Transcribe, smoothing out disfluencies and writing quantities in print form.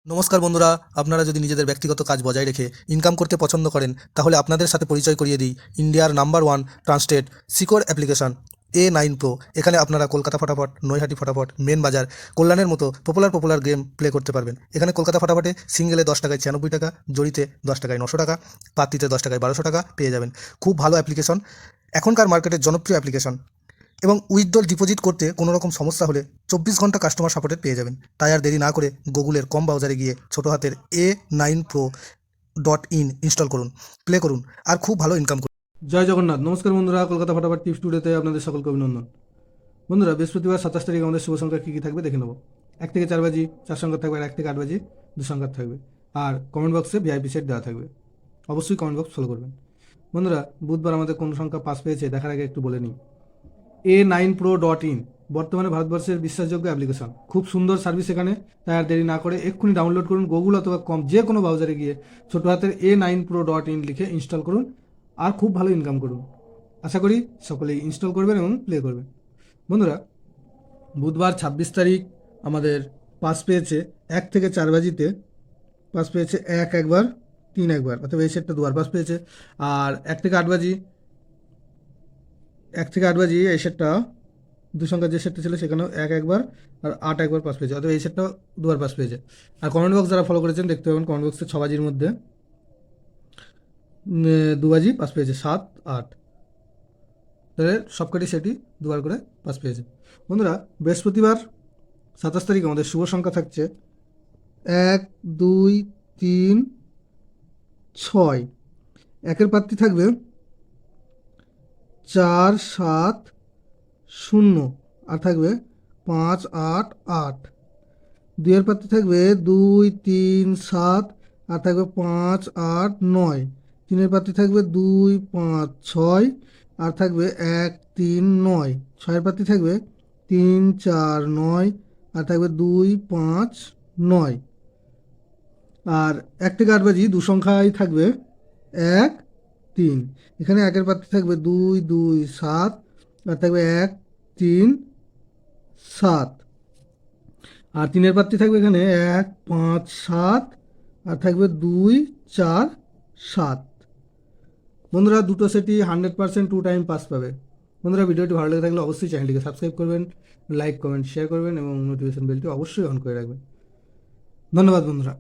নমস্কার বন্ধুরা, আপনারা যদি নিজেদের ব্যক্তিগত কাজ বজায় রেখে ইনকাম করতে পছন্দ করেন তাহলে আপনাদের সাথে পরিচয় করিয়ে দিই ইন্ডিয়ার number one trusted secure application A9 Pro। এখানে আপনারা কলকাতা ফটাফট, নৈহাটি ফটাফট, মেন বাজার, কল্যাণের মতো পপুলার গেম প্লে করতে পারবেন। এখানে কলকাতা ফটাফটে সিঙ্গেলে 10 টাকায় 96 টাকা, জড়িতে 10 টাকায় 900 টাকা, পাত্তিতে 10 টাকায় 1200 টাকা পেয়ে যাবেন। খুব ভালো অ্যাপ্লিকেশন, এখনকার মার্কেটের জনপ্রিয় অ্যাপ্লিকেশন। এবং উইথড্রল ডিপোজিট করতে কোনো রকম সমস্যা হলে 24 ঘন্টা কাস্টমার সাপোর্টের পেয়ে যাবেন। তাই আর দেরি না করে গুগলের কম ব্রাউজারে গিয়ে ছোটো হাতের A9Pro.in ইনস্টল করুন, প্লে করুন আর খুব ভালো ইনকাম করুন। জয় জগন্নাথ। নমস্কার বন্ধুরা, কলকাতা ফটাফট টিপস টুডেতে আপনাদের সকলকে অভিনন্দন। বন্ধুরা, বৃহস্পতিবার 27 তারিখ আমাদের শুভ সংখ্যা কী কী থাকবে দেখে নেব। 1 থেকে 4 বাজি 4 সংখ্যা থাকবে, আর 1 থেকে 8 বাজি 2 সংখ্যা থাকবে। আর কমেন্ট বক্সে ভিআইপি সেট দেওয়া থাকবে, অবশ্যই কমেন্ট বক্স ফলো করবেন। বন্ধুরা, বুধবার আমাদের কোন সংখ্যা পাস পেয়েছে দেখার আগে একটু বলে নিই। A9Pro.in বর্তমানে ভারতবর্ষের বিশ্বাসযোগ্য অ্যাপ্লিকেশন, খুব সুন্দর সার্ভিস এখানে। তাই আর দেরি না করে এক্ষুনি ডাউনলোড করুন, গুগল অথবা যে কোনো ব্রাউজারে গিয়ে ছোটো হাতের A9Pro.in লিখে ইনস্টল করুন আর খুব ভালো ইনকাম করুন। আশা করি সকলেই ইনস্টল করবেন এবং প্লে করবেন। বন্ধুরা, বুধবার 26 তারিখ আমাদের পাস পেয়েছে 1 থেকে 4 বাজিতে। পাস পেয়েছে 1 একবার, 3 একবার, অথবা এই সেটটা দুবার পাস পেয়েছে। আর 1 থেকে 8 বাজি, 1 থেকে 8 বাজি এই সেটটা দু সংখ্যার যে সেটটা ছিল সেখানেও 1 একবার আর 8 একবার পাস পেয়েছে, অথবা এই সেটটাও দুবার পাস পেয়েছে। আর কমেন্ট বক্স যারা ফলো করেছেন দেখতে পাবেন কমেন্ট বক্সে 6 বাজির মধ্যে 2 বাজি পাস পেয়েছে, 7, 8। তাদের সবকটি সেটই দুবার করে পাস পেয়েছে। বন্ধুরা, বৃহস্পতিবার 27 তারিখ আমাদের শুভ সংখ্যা থাকছে 1, 2, 3, 6। একের প্রার্থী থাকবে 4, 7, 0, আর থাকবে 5, 8, 8। দুইয়ের প্রার্থী থাকবে 2, 3, 7, আর থাকবে 5, 8, 9। তিনের প্রার্থী থাকবে 2, 5, 6, আর থাকবে 1, 3, 9। ছয়ের প্রার্থী থাকবে 3, 4, 9, আর থাকবে 2, 5, 9। আর 1 থেকে 8 বাজি দু সংখ্যায় থাকবে 1, 3। এখানে একের প্রার্থী থাকবে 2, 2, 7, আর থাকবে 1, 3, 7। আর তিনের প্রার্থী থাকবে এখানে 1, 5, 7, আর থাকবে 2, 4, 7। বন্ধুরা, দুটো সেটই 100% 2 টাইম পাস পাবে। বন্ধুরা, ভিডিওটি ভালো লেগে থাকলে অবশ্যই চ্যানেলটিকে সাবস্ক্রাইব করবেন, লাইক, কমেন্ট, শেয়ার করবেন এবং নোটিফিকেশন বেলটি অবশ্যই অন করে রাখবেন। ধন্যবাদ বন্ধুরা।